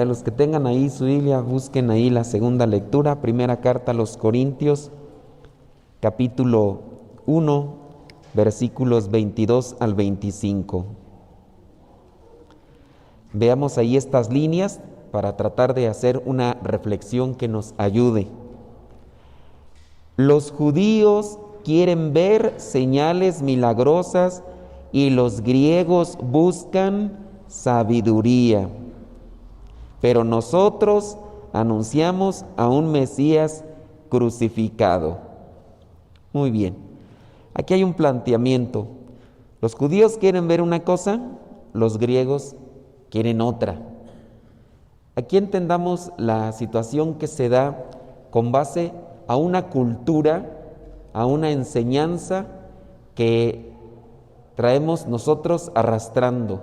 ver, los que tengan ahí su Biblia, busquen ahí la segunda lectura, primera carta a los Corintios, capítulo 1, versículos 22 al 25. Veamos ahí estas líneas para tratar de hacer una reflexión que nos ayude. Los judíos quieren ver señales milagrosas y los griegos buscan sabiduría. Pero nosotros anunciamos a un Mesías crucificado. Muy bien. Aquí hay un planteamiento. Los judíos quieren ver una cosa, los griegos quieren otra. Aquí entendamos la situación que se da con base a una cultura, a una enseñanza que traemos nosotros arrastrando.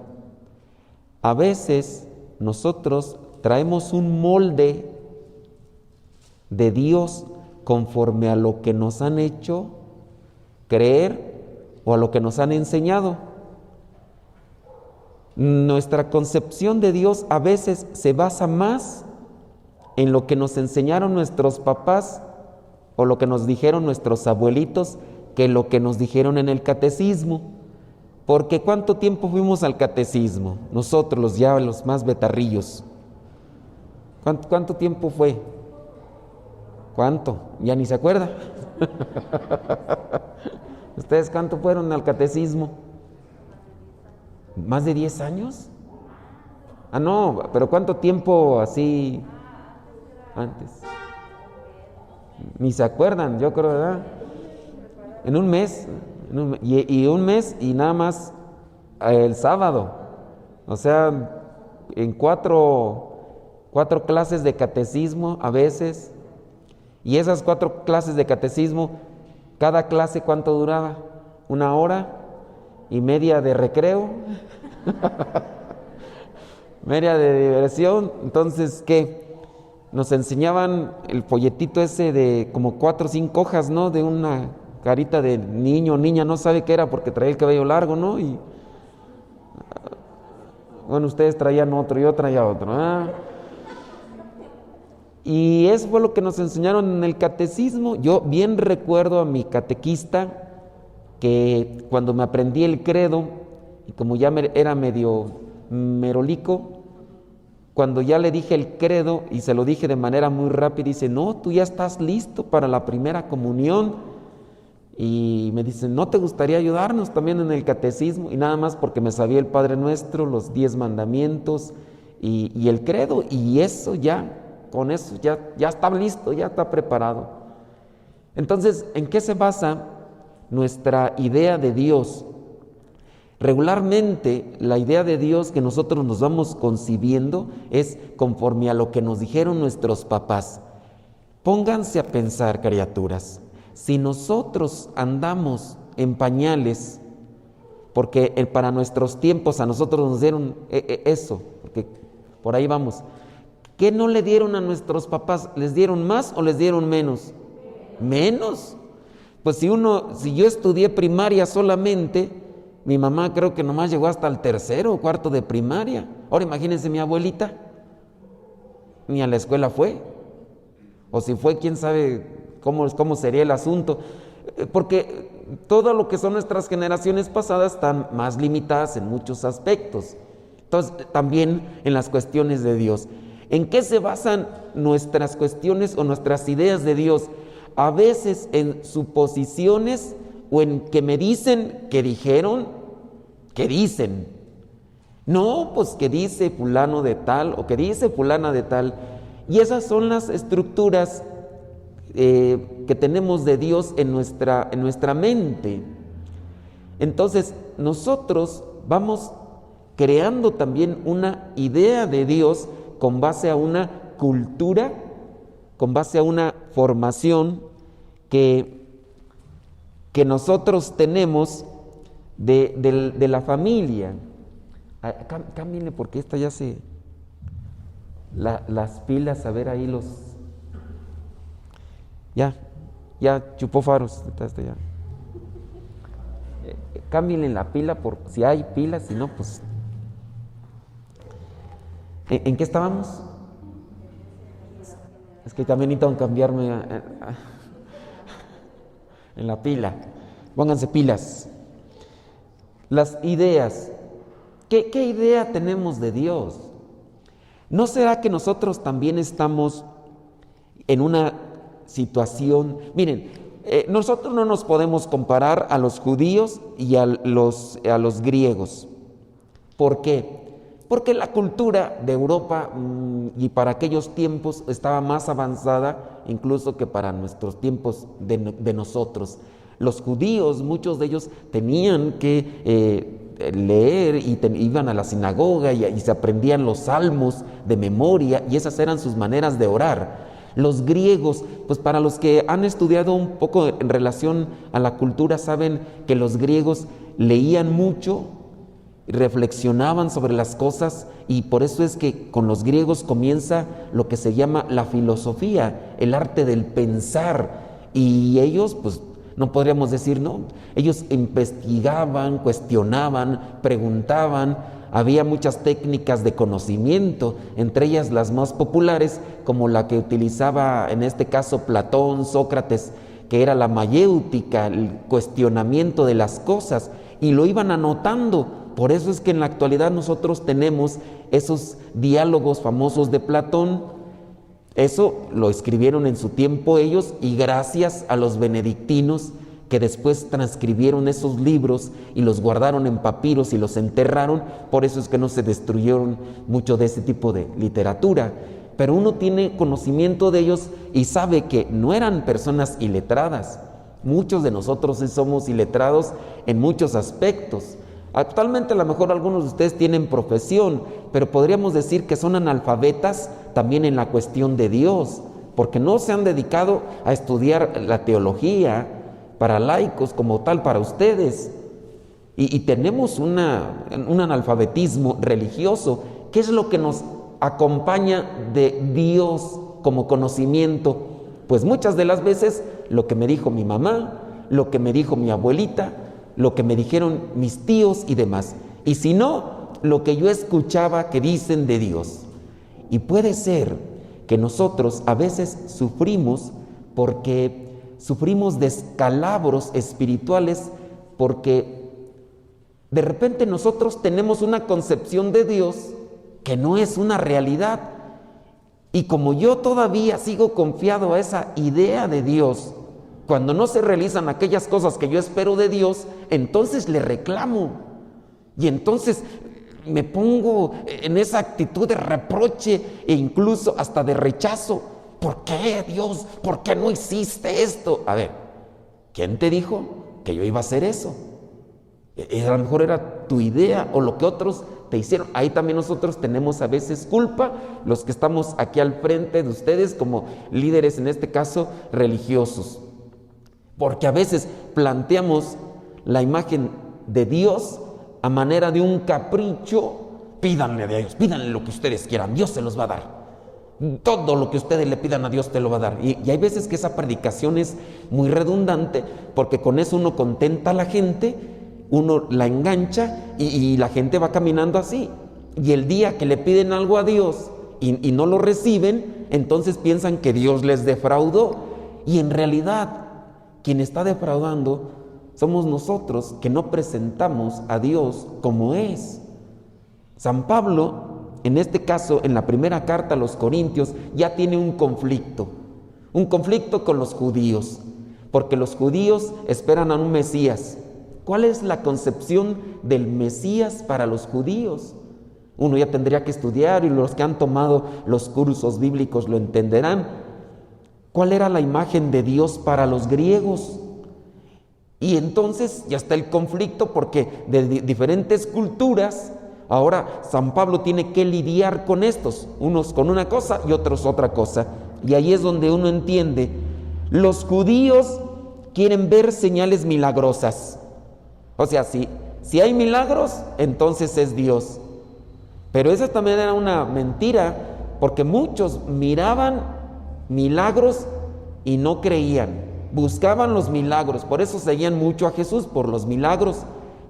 A veces nosotros traemos un molde de Dios conforme a lo que nos han hecho creer o a lo que nos han enseñado. Nuestra concepción de Dios a veces se basa más en lo que nos enseñaron nuestros papás o lo que nos dijeron nuestros abuelitos que lo que nos dijeron en el catecismo. Porque ¿cuánto tiempo fuimos al catecismo? Nosotros, ya los más betarrillos. ¿Cuánto tiempo fue? ¿Cuánto? Ya ni se acuerda. ¿Ustedes cuánto fueron al catecismo? ¿Más de 10 años? Ah, no, pero ¿cuánto tiempo así antes? Ni se acuerdan, yo creo, ¿verdad? En un mes, y un mes y nada más el sábado. O sea, en cuatro clases de catecismo a veces. Y esas 4 clases de catecismo, cada clase ¿cuánto duraba? 1 hora y media de recreo, media de diversión. Entonces, ¿qué? Nos enseñaban el folletito ese de como 4 o 5 hojas, ¿no? De una carita de niño o niña, no sabe qué era porque traía el cabello largo, ¿no? Y bueno, ustedes traían otro, yo traía otro, ¿ah? Y eso fue lo que nos enseñaron en el catecismo. Yo bien recuerdo a mi catequista que cuando me aprendí el credo, y como ya era medio merolico, cuando ya le dije el credo y se lo dije de manera muy rápida, dice, no, tú ya estás listo para la primera comunión. Y me dice, ¿no te gustaría ayudarnos también en el catecismo? Y nada más porque me sabía el Padre Nuestro, los 10 mandamientos y el credo, y eso ya, con eso ya está listo, ya está preparado. Entonces, ¿en qué se basa nuestra idea de Dios? Regularmente, la idea de Dios que nosotros nos vamos concibiendo es conforme a lo que nos dijeron nuestros papás. Pónganse a pensar, criaturas, si nosotros andamos en pañales, porque para nuestros tiempos a nosotros nos dieron eso, porque por ahí vamos. ¿Qué no le dieron a nuestros papás? ¿Les dieron más o les dieron menos? Menos. Pues si yo estudié primaria solamente, mi mamá creo que nomás llegó hasta el 3º o 4º de primaria. Ahora imagínense mi abuelita, ni a la escuela fue. O si fue, quién sabe cómo sería el asunto. Porque todo lo que son nuestras generaciones pasadas están más limitadas en muchos aspectos. Entonces, también en las cuestiones de Dios. ¿En qué se basan nuestras cuestiones o nuestras ideas de Dios? A veces en suposiciones o en que me dicen, que dijeron, que dicen. No, pues que dice fulano de tal o que dice fulana de tal. Y esas son las estructuras que tenemos de Dios en nuestra mente. Entonces, nosotros vamos creando también una idea de Dios con base a una cultura, con base a una formación que nosotros tenemos de la familia. Cámbienle porque esta ya las pilas, a ver ahí ya chupó faros, ya. Cámbienle la pila por si hay pilas, si no, pues. ¿En qué estábamos? Es que también necesitan cambiarme en la pila. Pónganse pilas. Las ideas. ¿Qué idea tenemos de Dios? ¿No será que nosotros también estamos en una situación? Miren, nosotros no nos podemos comparar a los judíos y a los griegos. ¿Por qué? Porque la cultura de Europa y para aquellos tiempos estaba más avanzada incluso que para nuestros tiempos de nosotros. Los judíos, muchos de ellos tenían que leer y iban a la sinagoga y se aprendían los salmos de memoria y esas eran sus maneras de orar. Los griegos, pues para los que han estudiado un poco en relación a la cultura, saben que los griegos leían mucho, reflexionaban sobre las cosas y por eso es que con los griegos comienza lo que se llama la filosofía, el arte del pensar, y ellos pues no podríamos decir no, ellos investigaban, cuestionaban, preguntaban, había muchas técnicas de conocimiento, entre ellas las más populares como la que utilizaba en este caso Platón, Sócrates, que era la mayéutica, el cuestionamiento de las cosas, y lo iban anotando. Por eso es que en la actualidad nosotros tenemos esos diálogos famosos de Platón. Eso lo escribieron en su tiempo ellos y gracias a los benedictinos que después transcribieron esos libros y los guardaron en papiros y los enterraron, por eso es que no se destruyeron mucho de ese tipo de literatura. Pero uno tiene conocimiento de ellos y sabe que no eran personas iletradas. Muchos de nosotros sí somos iletrados en muchos aspectos. Actualmente a lo mejor algunos de ustedes tienen profesión, pero podríamos decir que son analfabetas también en la cuestión de Dios, porque no se han dedicado a estudiar la teología para laicos como tal para ustedes. Y tenemos un analfabetismo religioso. ¿Qué es lo que nos acompaña de Dios como conocimiento? Pues muchas de las veces lo que me dijo mi mamá, lo que me dijo mi abuelita, lo que me dijeron mis tíos y demás. Y si no, lo que yo escuchaba que dicen de Dios. Y puede ser que nosotros a veces sufrimos porque sufrimos descalabros espirituales porque de repente nosotros tenemos una concepción de Dios que no es una realidad. Y como yo todavía sigo confiado a esa idea de Dios, cuando no se realizan aquellas cosas que yo espero de Dios, entonces le reclamo. Y entonces me pongo en esa actitud de reproche e incluso hasta de rechazo. ¿Por qué, Dios? ¿Por qué no hiciste esto? A ver, ¿quién te dijo que yo iba a hacer eso? A lo mejor era tu idea o lo que otros te hicieron. Ahí también nosotros tenemos a veces culpa, los que estamos aquí al frente de ustedes como líderes, en este caso religiosos. Porque a veces planteamos la imagen de Dios a manera de un capricho. Pídanle a Dios, pídanle lo que ustedes quieran, Dios se los va a dar. Todo lo que ustedes le pidan a Dios te lo va a dar. Y hay veces que esa predicación es muy redundante, porque con eso uno contenta a la gente, uno la engancha y la gente va caminando así. Y el día que le piden algo a Dios y no lo reciben, entonces piensan que Dios les defraudó. Y en realidad, quien está defraudando somos nosotros, que no presentamos a Dios como es. San Pablo, en este caso, en la primera carta a los Corintios, ya tiene un conflicto con los judíos, porque los judíos esperan a un Mesías. ¿Cuál es la concepción del Mesías para los judíos? Uno ya tendría que estudiar y los que han tomado los cursos bíblicos lo entenderán. ¿Cuál era la imagen de Dios para los griegos? Y entonces ya está el conflicto porque de diferentes culturas, ahora San Pablo tiene que lidiar con estos, unos con una cosa y otros otra cosa. Y ahí es donde uno entiende, los judíos quieren ver señales milagrosas. O sea, si hay milagros, entonces es Dios. Pero esa también era una mentira, porque muchos miraban milagros y no creían, buscaban los milagros, por eso seguían mucho a Jesús, por los milagros.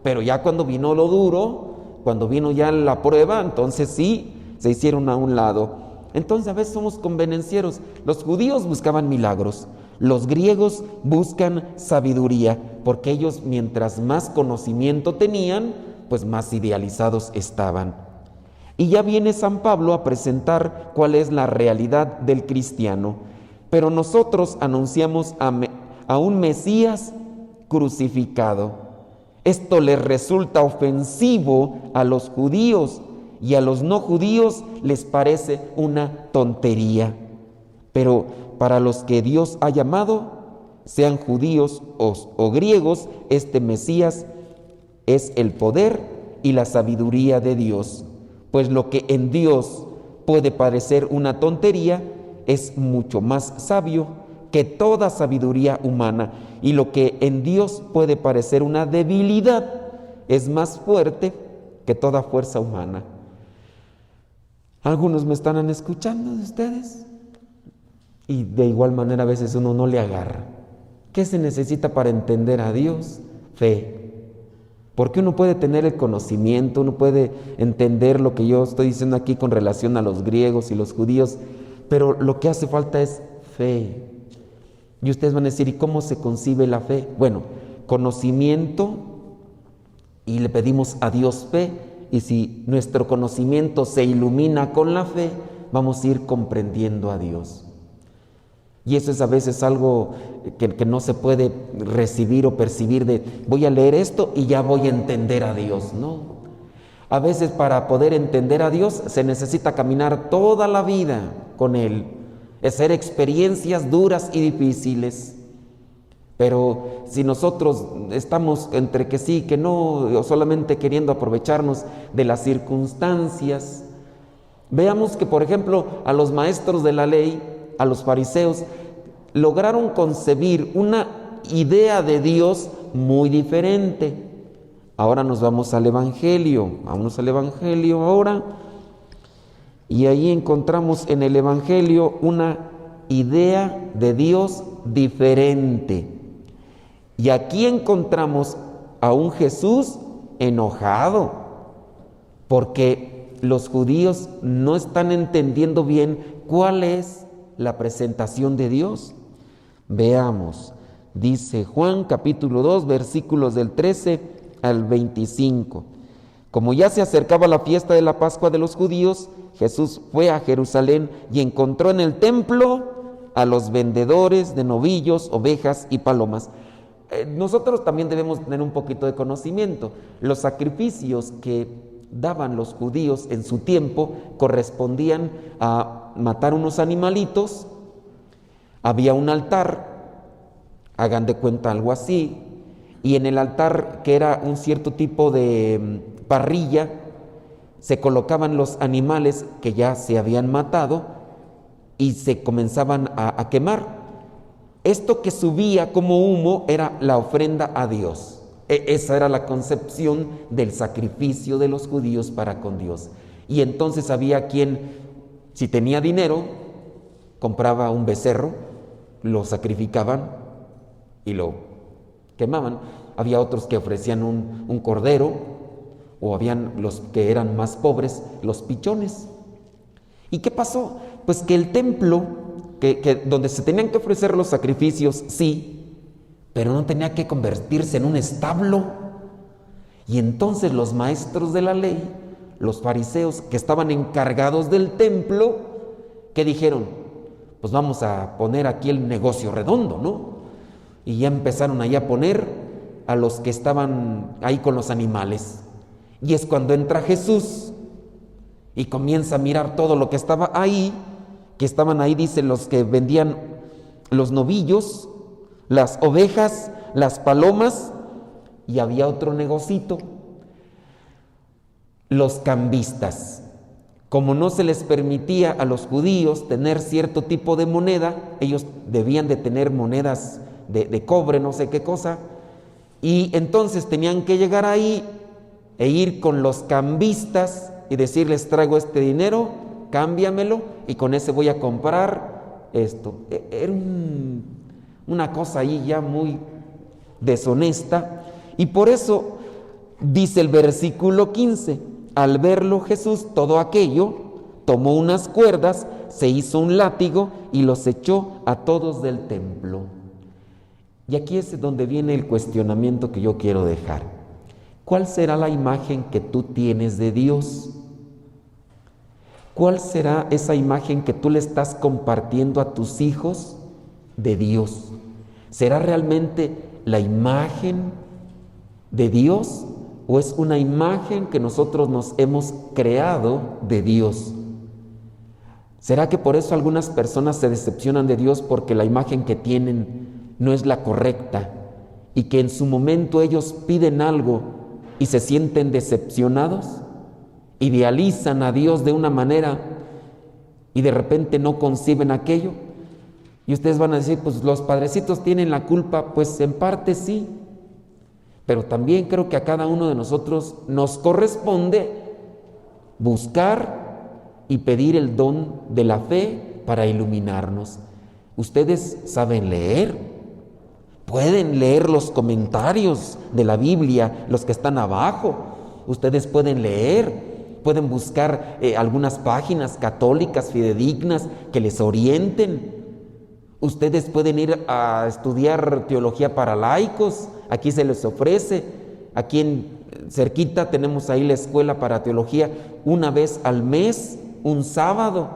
Pero ya cuando vino lo duro, cuando vino ya la prueba, entonces sí, se hicieron a un lado. Entonces a veces somos convenencieros. Los judíos buscaban milagros, los griegos buscan sabiduría, porque ellos mientras más conocimiento tenían, pues más idealizados estaban. Y ya viene San Pablo a presentar cuál es la realidad del cristiano. Pero nosotros anunciamos a un Mesías crucificado. Esto les resulta ofensivo a los judíos y a los no judíos les parece una tontería. Pero para los que Dios ha llamado, sean judíos o griegos, este Mesías es el poder y la sabiduría de Dios. Pues lo que en Dios puede parecer una tontería es mucho más sabio que toda sabiduría humana, y lo que en Dios puede parecer una debilidad es más fuerte que toda fuerza humana. Algunos me están escuchando de ustedes y de igual manera a veces uno no le agarra. ¿Qué se necesita para entender a Dios? Fe. Porque uno puede tener el conocimiento, uno puede entender lo que yo estoy diciendo aquí con relación a los griegos y los judíos, pero lo que hace falta es fe. Y ustedes van a decir, ¿y cómo se concibe la fe? Bueno, conocimiento, y le pedimos a Dios fe, y si nuestro conocimiento se ilumina con la fe, vamos a ir comprendiendo a Dios. Y eso es a veces algo que no se puede recibir o percibir de voy a leer esto y ya voy a entender a Dios, no. A veces para poder entender a Dios se necesita caminar toda la vida con Él, hacer experiencias duras y difíciles. Pero si nosotros estamos entre que sí, que no, o solamente queriendo aprovecharnos de las circunstancias, veamos que por ejemplo a los maestros de la ley, a los fariseos, lograron concebir una idea de Dios muy diferente. Ahora nos vamos al Evangelio, ahora, y ahí encontramos en el Evangelio una idea de Dios diferente. Y aquí encontramos a un Jesús enojado, porque los judíos no están entendiendo bien cuál es la presentación de Dios. Veamos, dice Juan capítulo 2, versículos del 13 al 25. Como ya se acercaba la fiesta de la Pascua de los judíos, Jesús fue a Jerusalén y encontró en el templo a los vendedores de novillos, ovejas y palomas. Nosotros también debemos tener un poquito de conocimiento. Los sacrificios que daban los judíos en su tiempo correspondían a matar unos animalitos. Había un altar, hagan de cuenta algo así, y en el altar, que era un cierto tipo de parrilla, se colocaban los animales que ya se habían matado y se comenzaban a quemar. Esto que subía como humo era la ofrenda a Dios. Esa era la concepción del sacrificio de los judíos para con Dios. Y entonces había quien, si tenía dinero, compraba un becerro, lo sacrificaban y lo quemaban. Había otros que ofrecían un cordero, o habían los que eran más pobres, los pichones. ¿Y qué pasó? Pues que el templo, donde se tenían que ofrecer los sacrificios, sí, pero no tenía que convertirse en un establo. Y entonces los maestros de la ley, los fariseos que estaban encargados del templo, ¿qué dijeron? Pues vamos a poner aquí el negocio redondo, ¿no? Y ya empezaron ahí a poner a los que estaban ahí con los animales. Y es cuando entra Jesús y comienza a mirar todo lo que estaba ahí, que estaban ahí, dicen los que vendían los novillos, las ovejas, las palomas, y había otro negocito, los cambistas. Como no se les permitía a los judíos tener cierto tipo de moneda, ellos debían de tener monedas de cobre, no sé qué cosa, y entonces tenían que llegar ahí e ir con los cambistas y decirles: traigo este dinero, cámbiamelo y con ese voy a comprar esto. Era una cosa ahí ya muy deshonesta, y por eso dice el versículo 15: al verlo Jesús todo aquello, tomó unas cuerdas, se hizo un látigo y los echó a todos del templo. Y aquí es donde viene el cuestionamiento que yo quiero dejar. ¿Cuál será la imagen que tú tienes de Dios? ¿Cuál será esa imagen que tú le estás compartiendo a tus hijos de Dios? ¿Será realmente la imagen de Dios o es una imagen que nosotros nos hemos creado de Dios? ¿Será que por eso algunas personas se decepcionan de Dios porque la imagen que tienen no es la correcta y que en su momento ellos piden algo y se sienten decepcionados? Idealizan a Dios de una manera y de repente no conciben aquello. Y ustedes van a decir, pues los padrecitos tienen la culpa. Pues en parte sí, pero también creo que a cada uno de nosotros nos corresponde buscar y pedir el don de la fe para iluminarnos. Ustedes saben leer, pueden leer los comentarios de la Biblia, los que están abajo. Ustedes pueden leer, pueden buscar algunas páginas católicas fidedignas que les orienten. Ustedes pueden ir a estudiar teología para laicos, aquí se les ofrece. Aquí en cerquita tenemos ahí la escuela para teología una vez al mes, un sábado,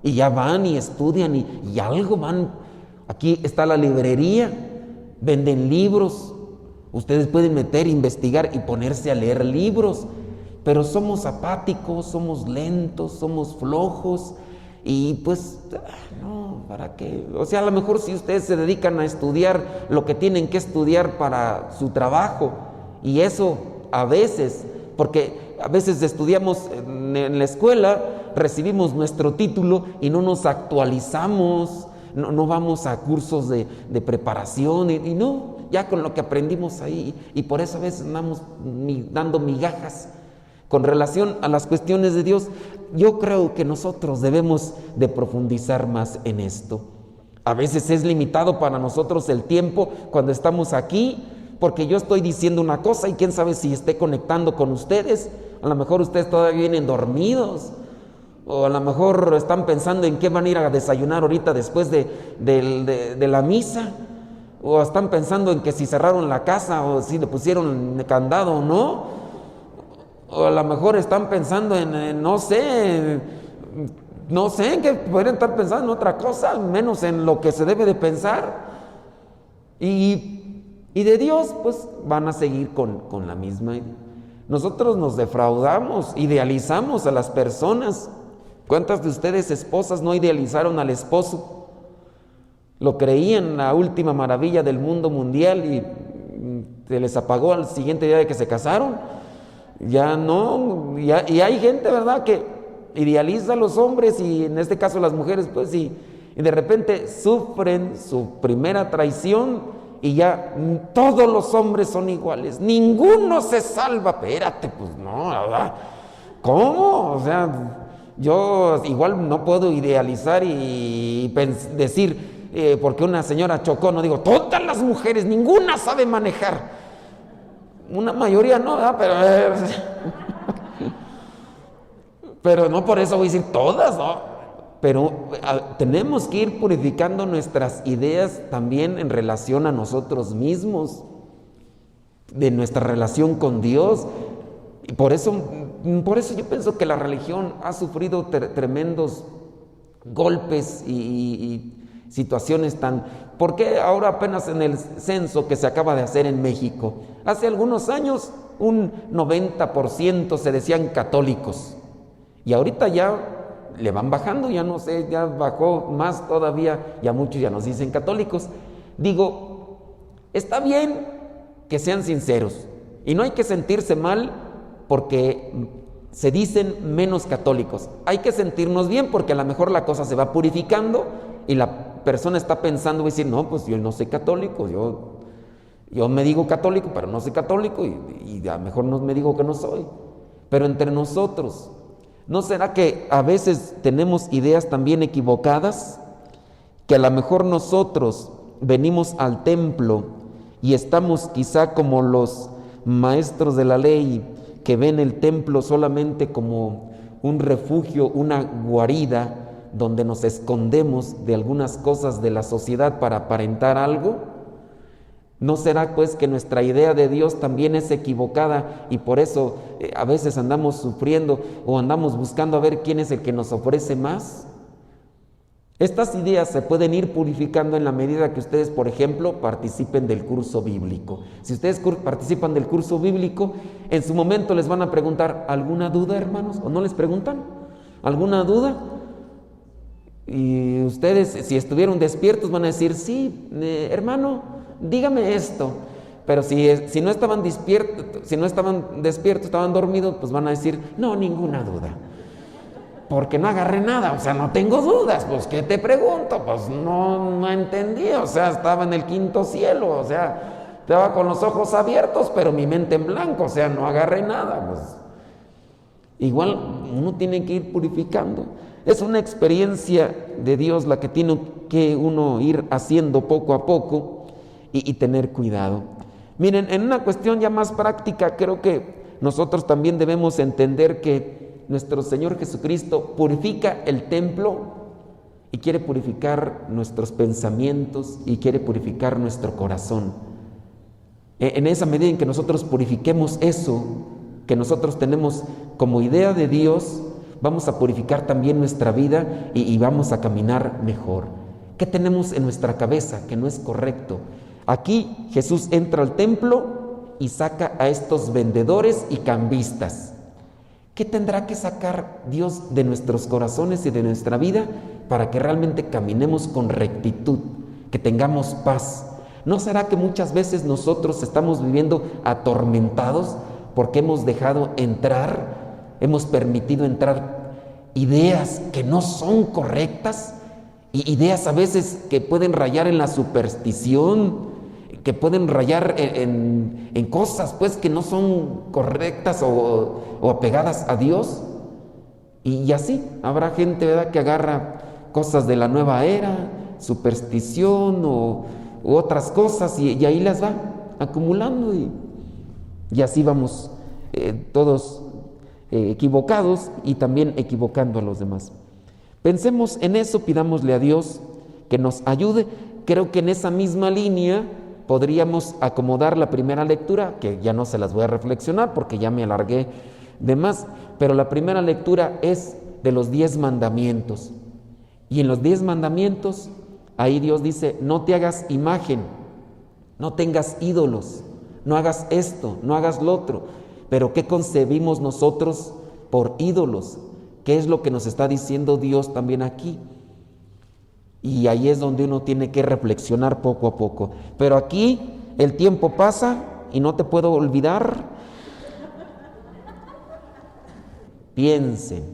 y ya van y estudian y algo van. Aquí está la librería, venden libros, ustedes pueden meter, investigar y ponerse a leer libros, pero somos apáticos, somos lentos, somos flojos y pues no, ¿para qué? O sea, a lo mejor si ustedes se dedican a estudiar lo que tienen que estudiar para su trabajo, y eso a veces, porque a veces estudiamos en la escuela, recibimos nuestro título y no nos actualizamos, no vamos a cursos de preparación y no, ya con lo que aprendimos ahí, y por eso a veces andamos dando migajas. Con relación a las cuestiones de Dios, yo creo que nosotros debemos de profundizar más en esto. A veces es limitado para nosotros el tiempo cuando estamos aquí, porque yo estoy diciendo una cosa y quién sabe si esté conectando con ustedes. A lo mejor ustedes todavía vienen dormidos, o a lo mejor están pensando en qué van a ir a desayunar ahorita después de la misa, o están pensando en que si cerraron la casa o si le pusieron candado o no, o a lo mejor están pensando en no sé en qué podrían estar pensando en otra cosa, menos en lo que se debe de pensar. Y de Dios, pues van a seguir con la misma. Nosotros nos defraudamos, idealizamos a las personas. ¿Cuántas de ustedes, esposas, no idealizaron al esposo? Lo creían la última maravilla del mundo mundial y se les apagó al siguiente día de que se casaron. Ya no, y hay gente, ¿verdad?, que idealiza a los hombres y en este caso las mujeres, pues, y de repente sufren su primera traición y ya todos los hombres son iguales, ninguno se salva. Espérate, pues no, ¿verdad? ¿Cómo? O sea, yo igual no puedo idealizar y decir, porque una señora chocó, no digo, todas las mujeres, ninguna sabe manejar. Una mayoría no, ¿verdad? Pero no por eso voy a decir todas, ¿no? Pero tenemos que ir purificando nuestras ideas también en relación a nosotros mismos, de nuestra relación con Dios. Y por eso yo pienso que la religión ha sufrido tremendos golpes y situaciones ¿Por qué ahora apenas en el censo que se acaba de hacer en México? Hace algunos años un 90% se decían católicos y ahorita ya le van bajando, ya no sé, ya bajó más todavía, ya muchos ya nos dicen católicos. Digo, está bien que sean sinceros y no hay que sentirse mal porque se dicen menos católicos. Hay que sentirnos bien porque a lo mejor la cosa se va purificando y la persona está pensando, va a decir, no, pues yo no soy católico, yo me digo católico, pero no soy católico y a lo mejor no me digo que no soy. Pero entre nosotros, ¿no será que a veces tenemos ideas también equivocadas? Que a lo mejor nosotros venimos al templo y estamos quizá como los maestros de la ley que ven el templo solamente como un refugio, una guarida donde nos escondemos de algunas cosas de la sociedad para aparentar algo? ¿No será pues que nuestra idea de Dios también es equivocada y por eso a veces andamos sufriendo o andamos buscando a ver quién es el que nos ofrece más? Estas ideas se pueden ir purificando en la medida que ustedes, por ejemplo, participen del curso bíblico. Si ustedes participan del curso bíblico, en su momento les van a preguntar, ¿alguna duda, hermanos? ¿O no les preguntan? ¿Alguna duda? Y ustedes, si estuvieron despiertos, van a decir, sí, hermano, dígame esto. Pero si no estaban despiertos, estaban dormidos, pues van a decir, no, ninguna duda. Porque no agarré nada, o sea, no tengo dudas, pues ¿qué te pregunto? Pues no entendí, o sea, estaba en el quinto cielo, o sea, estaba con los ojos abiertos, pero mi mente en blanco, o sea, no agarré nada, pues. Igual uno tiene que ir purificando. Es una experiencia de Dios la que tiene que uno ir haciendo poco a poco y tener cuidado. Miren, en una cuestión ya más práctica, creo que nosotros también debemos entender que nuestro Señor Jesucristo purifica el templo y quiere purificar nuestros pensamientos y quiere purificar nuestro corazón. En esa medida en que nosotros purifiquemos eso que nosotros tenemos como idea de Dios, vamos a purificar también nuestra vida y vamos a caminar mejor. ¿Qué tenemos en nuestra cabeza que no es correcto? Aquí Jesús entra al templo y saca a estos vendedores y cambistas. ¿Qué tendrá que sacar Dios de nuestros corazones y de nuestra vida para que realmente caminemos con rectitud, que tengamos paz? ¿No será que muchas veces nosotros estamos viviendo atormentados porque hemos dejado entrar, hemos permitido entrar ideas que no son correctas, y ideas a veces que pueden rayar en la superstición, que pueden rayar en cosas pues que no son correctas o apegadas a Dios? Y así habrá gente, ¿verdad?, que agarra cosas de la nueva era, superstición u otras cosas y ahí las va acumulando y así vamos todos equivocados y también equivocando a los demás. Pensemos en eso, pidámosle a Dios que nos ayude. Creo que en esa misma línea podríamos acomodar la primera lectura, que ya no se las voy a reflexionar porque ya me alargué de más, pero la primera lectura es de los 10 mandamientos. Y en los 10 mandamientos, ahí Dios dice, no te hagas imagen, no tengas ídolos, no hagas esto, no hagas lo otro. Pero ¿qué concebimos nosotros por ídolos? ¿Qué es lo que nos está diciendo Dios también aquí? Y ahí es donde uno tiene que reflexionar poco a poco. Pero aquí el tiempo pasa y no te puedo olvidar. Piensen,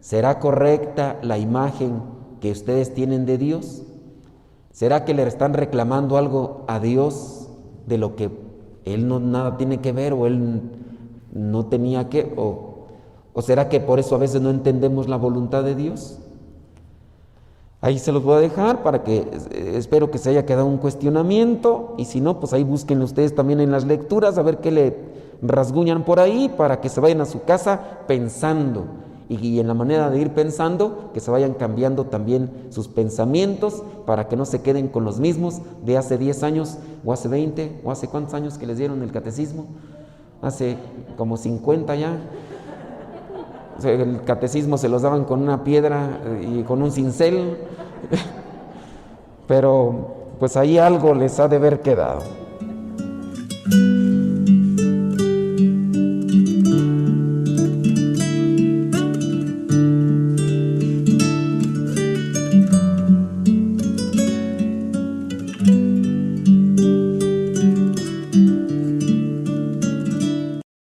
¿será correcta la imagen que ustedes tienen de Dios? ¿Será que le están reclamando algo a Dios de lo que Él no nada tiene que ver o Él no tenía que? ¿O será que por eso a veces no entendemos la voluntad de Dios? Ahí se los voy a dejar para que espero que se haya quedado un cuestionamiento y si no, pues ahí búsquenlo ustedes también en las lecturas a ver qué le rasguñan por ahí para que se vayan a su casa pensando y en la manera de ir pensando que se vayan cambiando también sus pensamientos para que no se queden con los mismos de hace 10 años o hace 20 o hace cuántos años que les dieron el catecismo, hace como 50 ya. El catecismo se los daban con una piedra y con un cincel, pero pues ahí algo les ha de haber quedado.